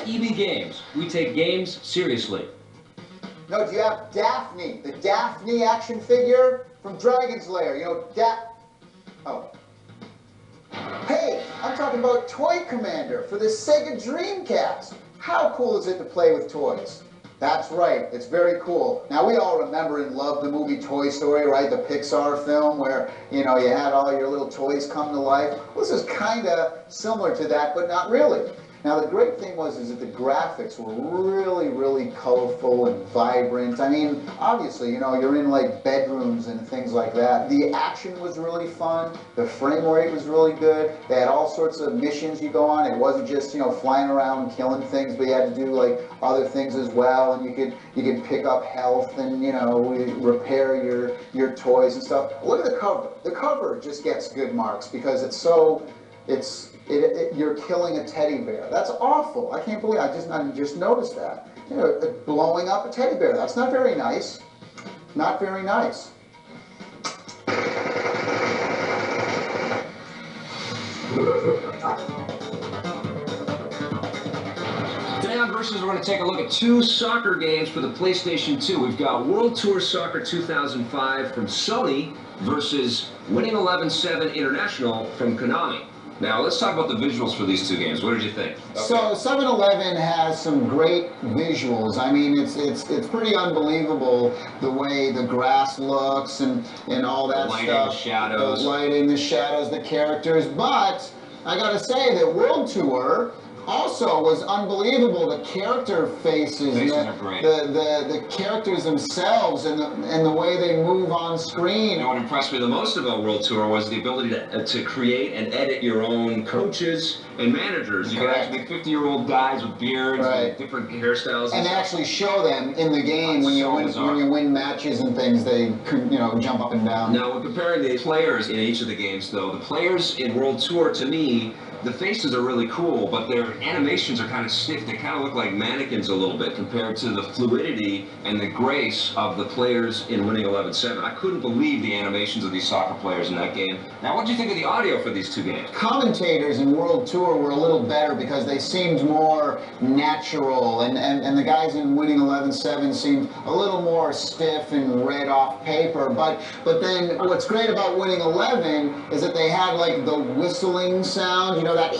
EB Games. We take games seriously. No, do you have Daphne, the Daphne action figure from Dragon's Lair? You know, Oh. Hey, I'm talking about Toy Commander for the Sega Dreamcast. How cool is it to play with toys? That's right, it's very cool. Now, we all remember and love the movie Toy Story, right? The Pixar film where, you know, you had all your little toys come to life. Well, this is kind of similar to that, but not really. Now, the great thing is that the graphics were really, really colorful and vibrant. I mean, obviously, you know, you're in like bedrooms and things like that. The action was really fun. The frame rate was really good. They had all sorts of missions you go on. It wasn't just, you know, flying around and killing things, but you had to do like other things as well. And you could pick up health and, you know, repair your toys and stuff. Look at the cover. The cover just gets good marks because it's so, you're killing a teddy bear. That's awful. I can't believe I just noticed that. You know, blowing up a teddy bear. That's not very nice. Not very nice. Today on Versus, we're going to take a look at two soccer games for the PlayStation 2. We've got World Tour Soccer 2005 from Sony versus Winning 11-7 International from Konami. Now, let's talk about the visuals for these two games. What did you think? Okay. So, 7-Eleven has some great visuals. I mean, it's pretty unbelievable the way the grass looks and all that lighting, stuff. The shadows. The lighting, the shadows, the characters. But I gotta say that World Tour also was unbelievable. The character faces are great. The characters themselves and the way they move on screen. You know what impressed me the most about World Tour was the ability to create and edit your own coaches and managers. You Correct. can actually make 50-year-old guys with beards, Right. and different hairstyles, and actually show them in the game when you win matches and things. They could, you know, jump up and down. Now, when comparing the players in each of the games, though, the players in World Tour, to me, the faces are really cool, but their animations are kind of stiff. They kind of look like mannequins a little bit compared to the fluidity and the grace of the players in Winning 11-7. I couldn't believe the animations of these soccer players in that game. Now, what did you think of the audio for these two games? Commentators in World Tour were a little better because they seemed more natural, and the guys in Winning 11-7 seemed a little more stiff and read off paper. But then what's great about Winning 11 is that they had like the whistling sound, you know, that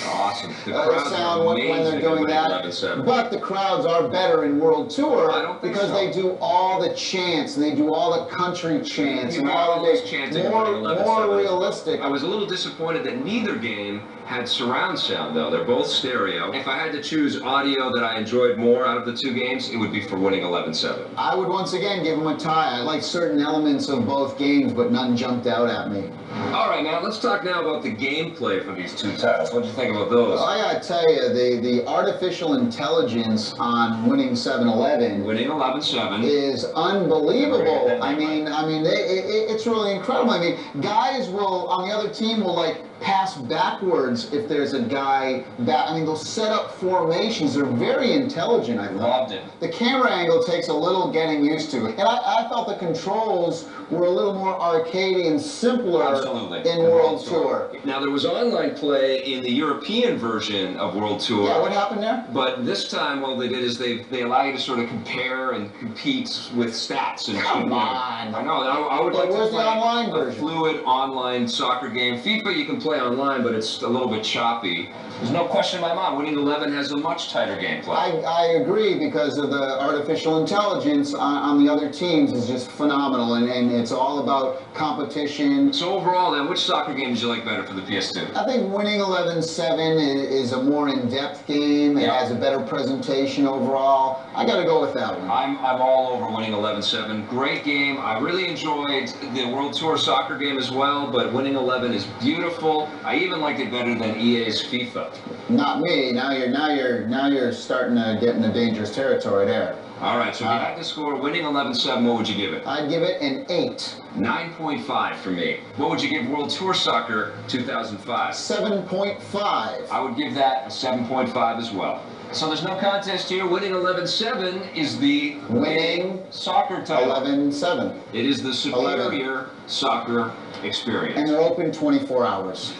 awesome. The crowds sound when they're doing that. But the crowds are better in World Tour because they do all the chants and they do all the country chants and all those chanting more realistic. I was a little disappointed that neither game had surround sound, though. They're both stereo. If I had to choose audio that I enjoyed more out of the two games, it would be for Winning 11-7. I would once again give them a tie. I like certain elements of both games, but none jumped out at me. All right, now let's talk now about the gameplay for these two titles. What did you think about those? Well, I gotta tell you, the artificial intelligence on Winning 7-Eleven, Winning 11-7, is unbelievable. I mean, it's really incredible. I mean, guys will on the other team will like pass backwards if there's a guy back. I mean, they'll set up formations. They're very intelligent, I thought. Loved it. The camera angle takes a little getting used to. And I felt the controls were a little more arcadey and simpler in World Tour. Now, there was online play in the European version of World Tour. Yeah, what happened there? But this time, what they did is they allow you to sort of compare and compete with stats. And Come on. I know. I would like to where's the play online a version? fluid online soccer game. FIFA, you can play online, but it's a little bit choppy. There's no question in my mind. Winning 11 has a much tighter gameplay. I agree because of the artificial intelligence on the other teams is just phenomenal, and it's all about competition. So overall, then, which soccer game did you like better for the PS2? I think Winning 11-7 is a more in-depth game. It has a better presentation overall. I got to go with that one. I'm all over Winning 11-7. Great game. I really enjoyed the World Tour soccer game as well, but Winning 11 is beautiful. I even liked it better than EA's FIFA. Not me. Now you're starting to get into dangerous territory there. All right, so if you had to score Winning 11-7, what would you give it? I'd give it an 8. 9.5 for me. What would you give World Tour Soccer 2005? 7.5. I would give that a 7.5 as well. So there's no contest here. Winning 11-7 is the winning soccer title. 11-7. It is the superior soccer experience. And they're open 24 hours.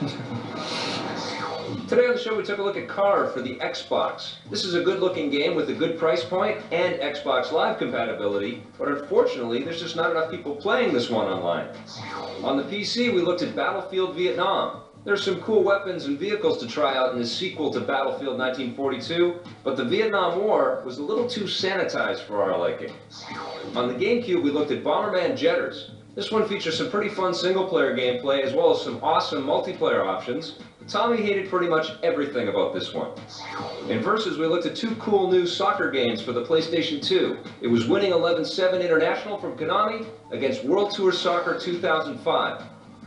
Today on the show we took a look at Carve for the Xbox. This is a good looking game with a good price point and Xbox Live compatibility, but unfortunately there's just not enough people playing this one online. On the PC we looked at Battlefield Vietnam. There's some cool weapons and vehicles to try out in this sequel to Battlefield 1942, but the Vietnam War was a little too sanitized for our liking. On the GameCube we looked at Bomberman Jetters. This one features some pretty fun single-player gameplay as well as some awesome multiplayer options. Tommy hated pretty much everything about this one. In Versus, we looked at two cool new soccer games for the PlayStation 2. It was Winning 11-7 International from Konami against World Tour Soccer 2005.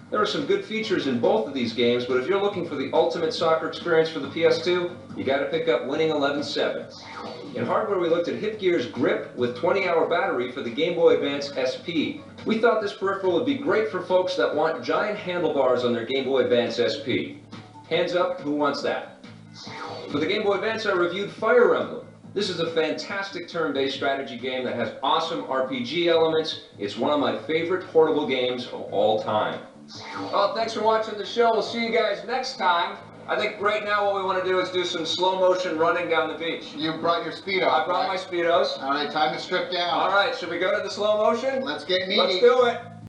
There are some good features in both of these games, but if you're looking for the ultimate soccer experience for the PS2, you gotta pick up Winning 11-7. In hardware, we looked at Hipgear's Grip with 20-hour battery for the Game Boy Advance SP. We thought this peripheral would be great for folks that want giant handlebars on their Game Boy Advance SP. Hands up, who wants that? For the Game Boy Advance, I reviewed Fire Emblem. This is a fantastic turn-based strategy game that has awesome RPG elements. It's one of my favorite portable games of all time. Well, thanks for watching the show. We'll see you guys next time. I think right now what we want to do is do some slow motion running down the beach. You brought your Speedo. I brought my Speedos. All right, time to strip down. All right, should we go to the slow motion? Let's get needy. Let's do it.